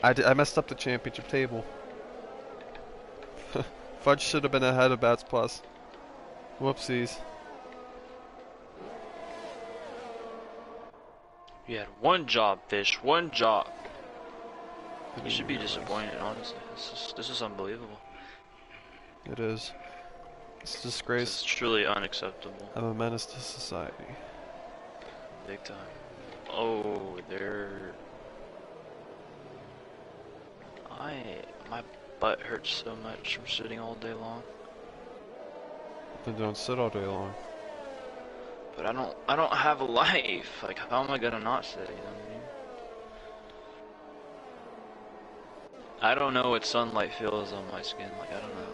I messed up the championship table. Fudge should have been ahead of Bats Plus. Whoopsies. You had one job, Fish. One job. You should be disappointed, honestly. This is unbelievable. It is. It's a This disgrace. is truly unacceptable. I'm a menace to society. Big time. Oh, they're... My butt hurts so much from sitting all day long. Then don't sit all day long. But I don't have a life. Like, how am I gonna not sit, you know what I mean? I don't know what sunlight feels on my skin, like, I don't know.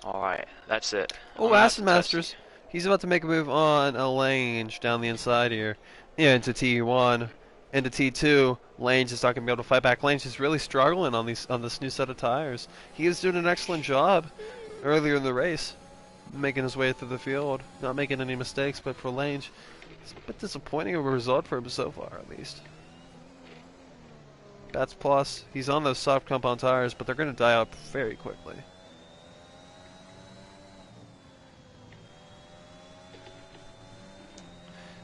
Alright, that's it. Oh, Acid Masters. He's about to make a move on a Lange down the inside here. Yeah, into T1. Into T2. Lange is not going to be able to fight back. Lange is really struggling on this new set of tires. He is doing an excellent job earlier in the race, making his way through the field. Not making any mistakes, but for Lange, it's a bit disappointing of a result for him so far, at least. That's plus. He's on those soft compound tires, but they're going to die up very quickly.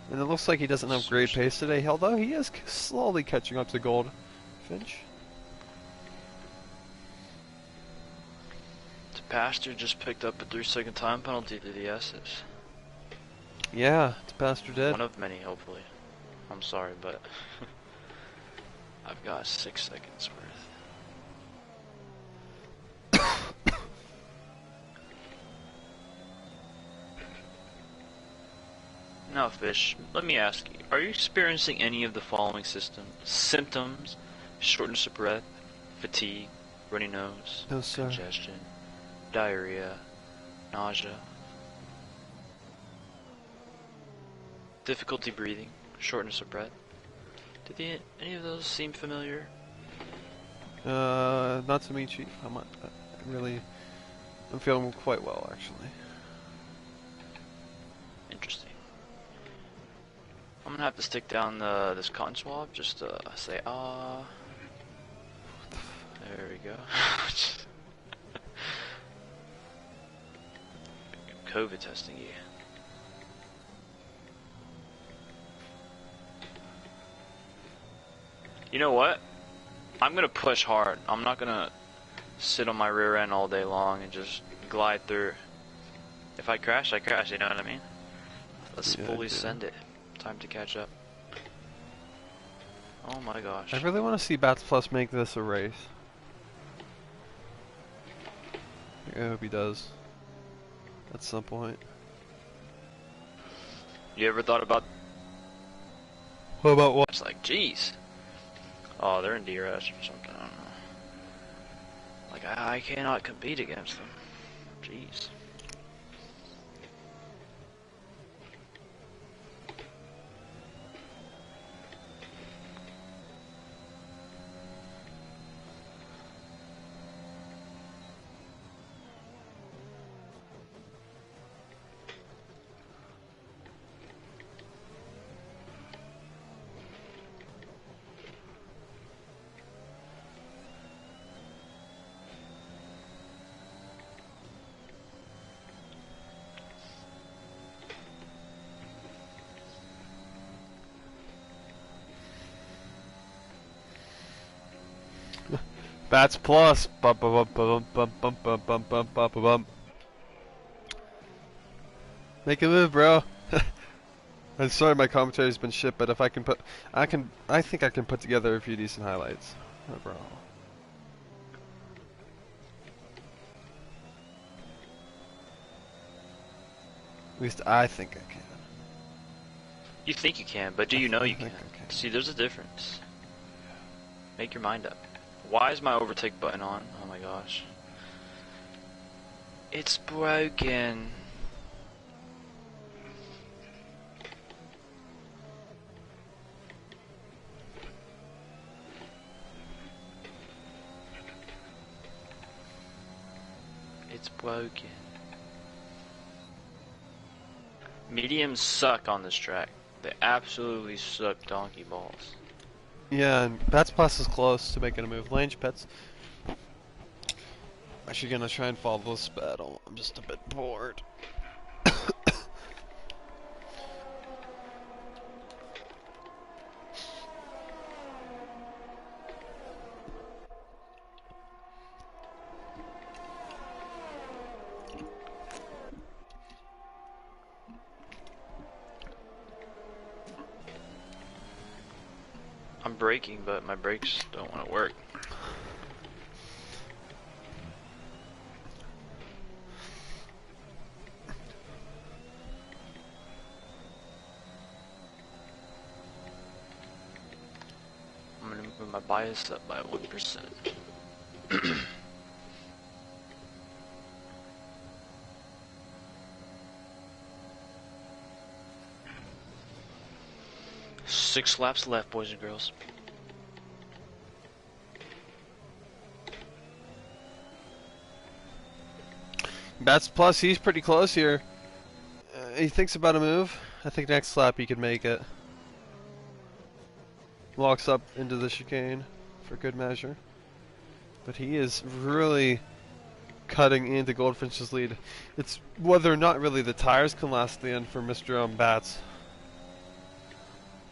And it looks like he doesn't have great pace today, although he is slowly catching up to Goldfinch. Pastor just picked up a 3-second time penalty to the S's. Yeah, Pastor did. One of many, hopefully. I'm sorry, but I've got 6 seconds worth. Now, Fish, let me ask you, are you experiencing any of the following symptoms? Shortness of breath, fatigue, runny nose, No, sir. congestion, diarrhea, nausea, difficulty breathing, shortness of breath? Did any of those seem familiar? Not to me, Chief. I'm feeling quite well, actually. Interesting. I'm gonna have to stick down this cotton swab just to say ah. There we go. COVID testing you. You know what? I'm gonna push hard. I'm not gonna sit on my rear end all day long and just glide through. If I crash, I crash, you know what I mean? Let's fully send it. Time to catch up. Oh my gosh. I really want to see Bats Plus make this a race. I hope he does. At some point. You ever thought about... What about what? It's like, jeez. Oh, they're in DRS or something, I don't know. Like, I cannot compete against them. Jeez. Bats Plus. Bum bum bum bum bum bum bum bum bum bum bum. Make a move, bro. I'm sorry my commentary's been shit, but if I can put, I think I can put together a few decent highlights. No problem. At least I think I can. You think you can, but do you know you can? See, there's a difference. Make your mind up. Why is my overtake button on? Oh my gosh. It's broken. It's broken. Mediums suck on this track. They absolutely suck donkey balls. Yeah, and Bats Plus is close to making a move. Lange Pets. Actually gonna try and follow this battle. I'm just a bit bored. I'm braking, but my brakes don't want to work. I'm gonna move my bias up by 1%. 6 laps left, boys and girls. Bats plus, he's pretty close here. He thinks about a move. I think next lap he could make it. Walks up into the chicane for good measure. But he is really cutting into Goldfinch's lead. It's whether or not really the tires can last the end for Mr. Bats.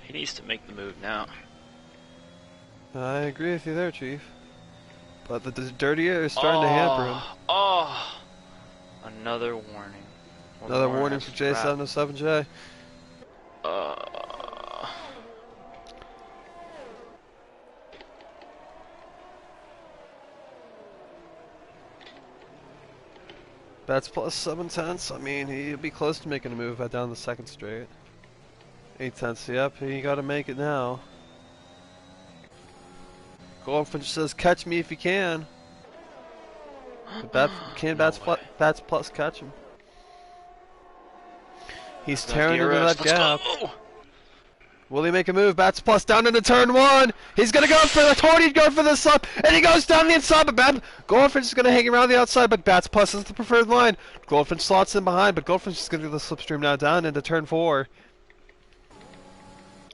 He needs to make the move now. I agree with you there, Chief. But the dirty air is starting to hamper him. Oh! Another warning. Another warning for J707J. Bats plus 7/10. I mean, he'll be close to making a move down the second straight. 8/10. Yep, he got to make it now. Goldfinch says, "Catch me if you can." Can Bats plus catch him? He's tearing into that gap. Will he make a move? Bats plus down into turn 1. He's gonna go for the 20. Go for the slap, and he goes down the inside. But Goldfinch is gonna hang around the outside. But Bats plus is the preferred line. Goldfinch slots in behind, but Goldfinch is gonna do the slipstream now down into turn 4.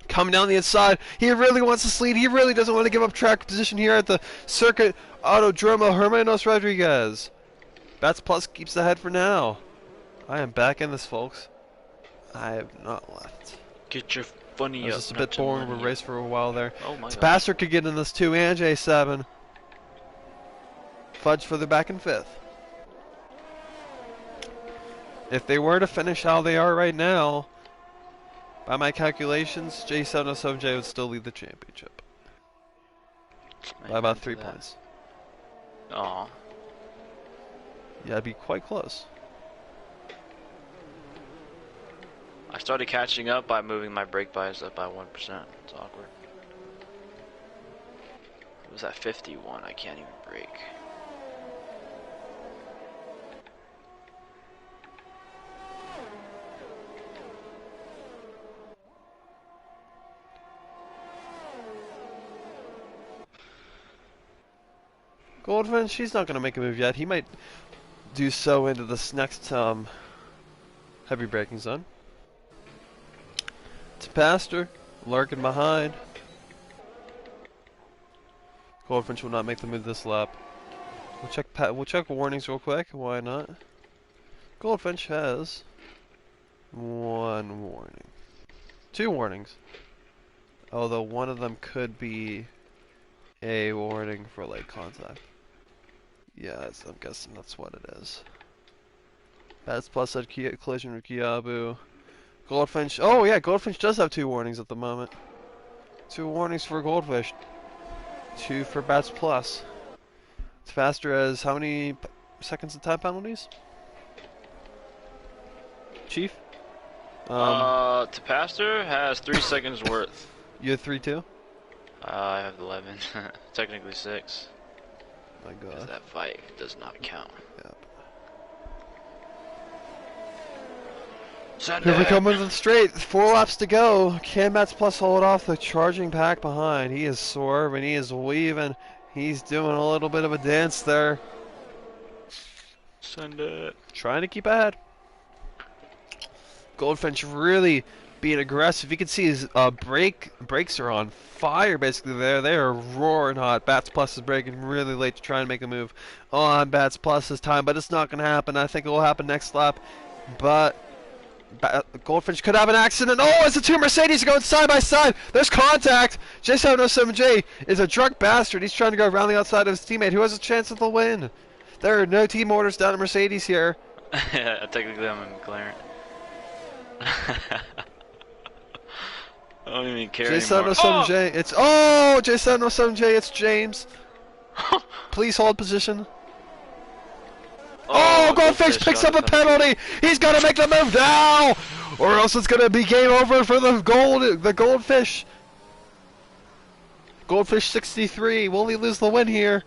Coming down the inside, he really wants to lead. He really doesn't want to give up track position here at the Circuit Autodromo Hermanos Rodriguez. Bats plus keeps the head for now. I am back in this, folks. I have not left. Get your funny up. It was just a bit boring of a race for a while there. Oh my god. Pastor could get in this too, and J7. Fudge further back in 5th. If they were to finish how they are right now, by my calculations, J707J would still lead the championship. By about 3 points. Aw. Yeah, it'd be quite close. I started catching up by moving my brake bias up by 1%. It's awkward. It was at 51. I can't even brake. Goldfinch, he's not going to make a move yet. He might do so into this next heavy braking zone. It's Pastor lurking behind. Goldfinch will not make the move this lap. We'll check warnings real quick. Why not? Goldfinch has 1 warning, 2 warnings. Although one of them could be a warning for late contact. Yeah, I'm guessing that's what it is. Bats plus said collision with Kiabu. Goldfinch. Oh yeah, Goldfinch does have 2 warnings at the moment. 2 warnings for Goldfish. 2 for Bats plus. It's faster as how many seconds of time penalties? Chief? Pastor has 3 seconds worth. You have 3 too? I have 11. Technically 6. My God. Because that fight does not count. Yep. Send Here we it. come into the straight. 4 laps to go. Can Bats plus hold off the charging pack behind? He is swerving. He is weaving. He's doing a little bit of a dance there. Send it. Trying to keep ahead. Goldfinch really being aggressive. You can see his brakes are on fire basically there. They are roaring hot. Bats plus is braking really late to try and make a move on Bats plus this time, but it's not going to happen. I think it will happen next lap. But Goldfinch could have an accident. Oh, as the 2 Mercedes are going side by side. There's contact. J707J is a drunk bastard. He's trying to go around the outside of his teammate who has a chance at the win. There are no team orders down at Mercedes here. Yeah, technically I'm in McLaren. don't even care anymore. J707J, it's J707J, it's James. Please hold position. Oh, Goldfish picks up a penalty. He's got to make the move now, or else it's going to be game over for the Goldfish. Goldfish 63. Will he lose the win here?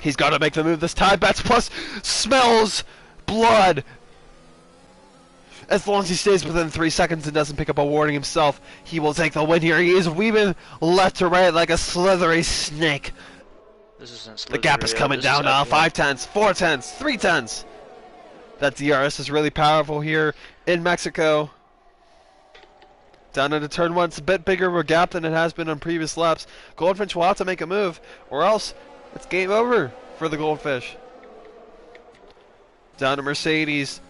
He's got to make the move this time. Bats Plus smells blood. As long as he stays within 3 seconds and doesn't pick up a warning himself, he will take the win here. He is weaving left to right like a slithery snake. This isn't the gap is coming down now. 5 tenths, 4 tenths, 3 tenths. That DRS is really powerful here in Mexico. Down into turn 1, it's a bit bigger of a gap than it has been on previous laps. Goldfish will have to make a move, or else it's game over for the Goldfish. Down to Mercedes.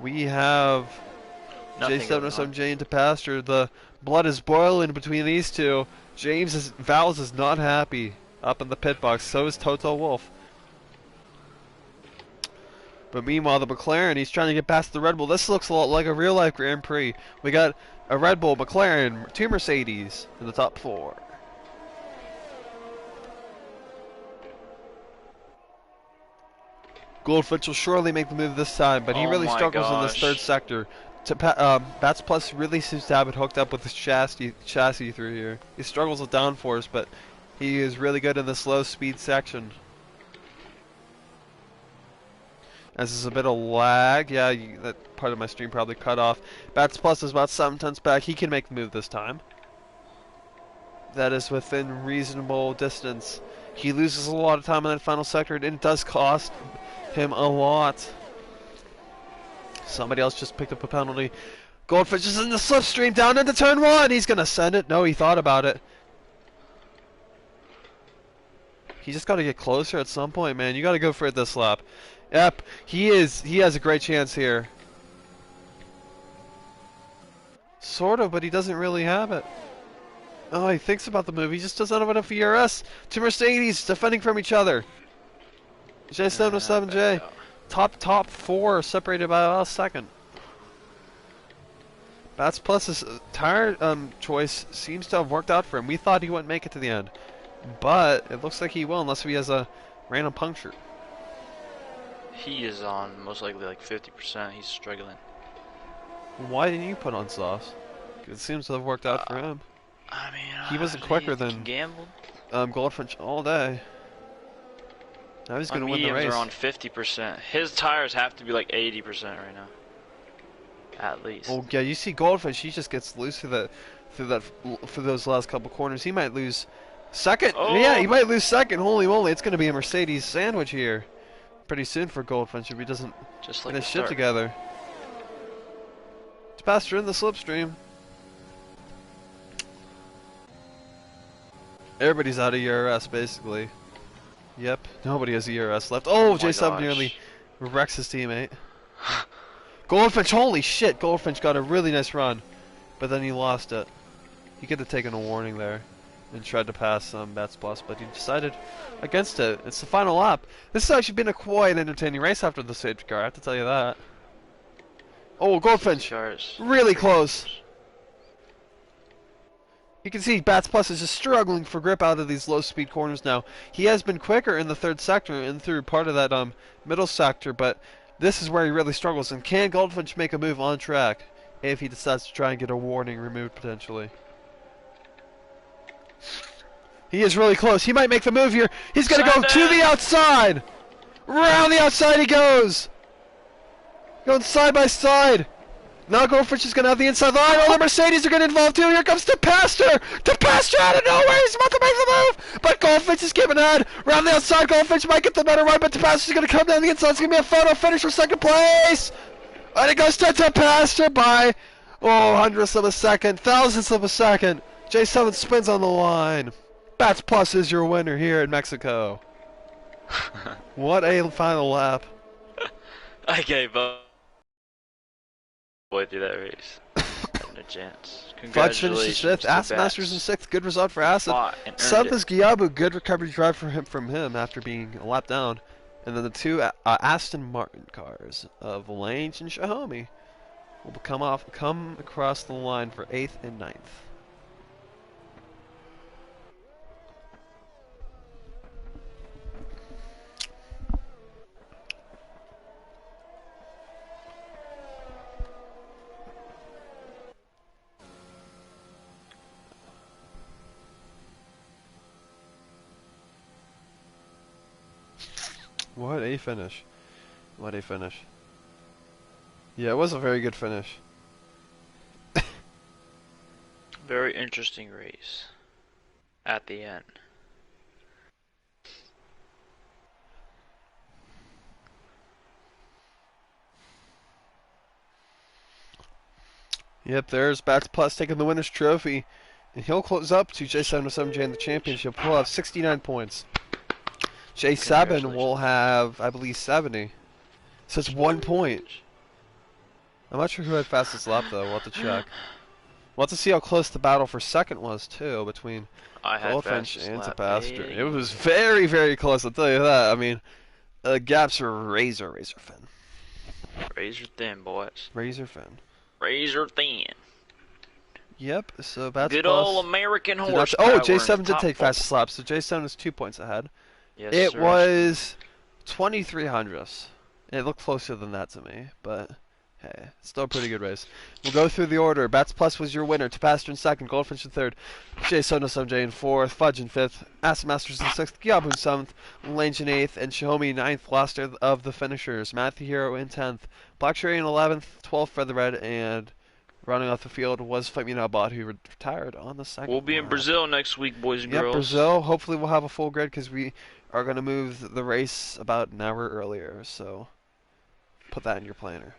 We have J707J into pasture. The blood is boiling between these two. Vowles is not happy up in the pit box. So is Toto Wolff. But meanwhile, the McLaren, he's trying to get past the Red Bull. This looks a lot like a real-life Grand Prix. We got a Red Bull, McLaren, 2 Mercedes in the top 4. Goldfish will surely make the move this time, but he really struggles in this third sector. Bats Plus really seems to have it hooked up with his chassis through here. He struggles with downforce, but he is really good in this low speed section. As there's a bit of lag, yeah, that part of my stream probably cut off. Bats Plus is about 7 tenths back. He can make the move this time. That is within reasonable distance. He loses a lot of time in that final sector, and it does cost him a lot. Somebody else just picked up a penalty. Goldfish is in the slipstream down into turn 1. He's gonna send it. No, he thought about it. He just got to get closer at some point, man. You got to go for it this lap. Yep, he has a great chance here. Sort of, but he doesn't really have it. Oh, he thinks about the move. He just doesn't have enough ERS. 2 Mercedes defending from each other. J707J. Top 4 separated by about a second. Bats Plus's tire choice seems to have worked out for him. We thought he wouldn't make it to the end, but it looks like he will unless he has a random puncture. He is on most likely like 50%. He's struggling. Why didn't you put on sauce? It seems to have worked out for him. I mean, he wasn't quicker than Goldfinch all day. Now he's going to win the race. Mediums are on 50%. His tires have to be like 80% right now, at least. Oh yeah, you see Goldfinch. He just gets loose for those last couple corners. He might lose second. Oh. Yeah, he might lose second. Holy moly! It's going to be a Mercedes sandwich here pretty soon for Goldfinch if he doesn't get his shit together. It's Pastor in the slipstream. Everybody's out of ERS basically. Yep, nobody has ERS left. Oh, J7 nearly wrecks his teammate. Goldfinch, holy shit! Goldfinch got a really nice run, but then he lost it. He could have taken a warning there and tried to pass Bats Plus, but he decided against it. It's the final lap. This has actually been a quite entertaining race after the safety car, I have to tell you that. Oh, Goldfinch, really close. You can see Bats Plus is just struggling for grip out of these low-speed corners now. He has been quicker in the third sector and through part of that middle sector, but this is where he really struggles. And can Goldfinch make a move on track if he decides to try and get a warning removed potentially? He is really close. He might make the move here. He's going to go to the outside. Round the outside he goes. Going side by side. Now Goldfish is going to have the inside line. Oh, the Mercedes are getting involved too. Here comes DePaster. DePaster out of nowhere. He's about to make the move. But Goldfish is giving ahead. Round the outside, Goldfish might get the better run, but DePaster is going to come down the inside. It's going to be a photo finish for second place. And it goes to DePaster by, hundredths of a second, thousandths of a second. J7 spins on the line. Bats Plus is your winner here in Mexico. What a final lap. I gave up. Boy, through that race. No chance. Fudge finishes 5th. Aston Masters in 6th. Good result for Aston. 7th is Giabu. Good recovery drive from him after being a lap down. And then the 2 Aston Martin cars of Lange and Xiaomi. will come across the line for 8th and ninth. What a finish. What a finish. Yeah, it was a very good finish. Very interesting race at the end. Yep, there's Bats Plus taking the winner's trophy. And he'll close up to J707J in the championship. He'll have 69 points. J7 will have, I believe, 70. So it's 1 point. I'm not sure who had fastest lap, though. We'll have to check. We'll have to see how close the battle for second was, too, between Goldfinch and Tapaster. It was very, very close, I'll tell you that. I mean, the gaps are razor thin. Razor thin, boys. Razor thin. Razor thin. Yep, so Bats Good Plus old American did horse. Oh, J7 did take fastest lap, so J7 is 2 points ahead. Yes, It sir. was 23 hundredths. It looked closer than that to me, but hey, still a pretty good race. We'll go through the order. Bats Plus was your winner. Tapaster in second, Goldfinch in third, J707J in fourth, Fudge in fifth, Acid Masters in sixth, Giabu in seventh, Lange in eighth, and Xiaomi ninth, last of the finishers. Matthew Hero in 10th, Black Cherry in 11th, 12th for the red, and running off the field was Femina Bot, who retired on the second. We'll be in Brazil next week, boys and girls. Yep, Brazil. Hopefully we'll have a full grid because we are going to move the race about an hour earlier. So put that in your planner.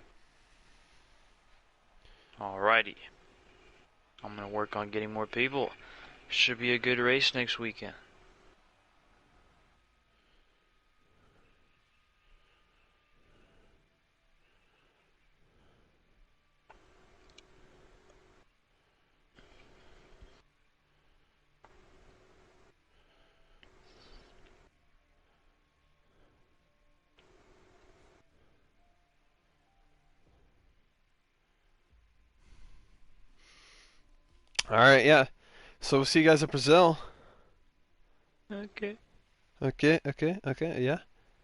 Alrighty. I'm going to work on getting more people. Should be a good race next weekend. All right, yeah. So we'll see you guys at Brazil. Okay. Okay, yeah.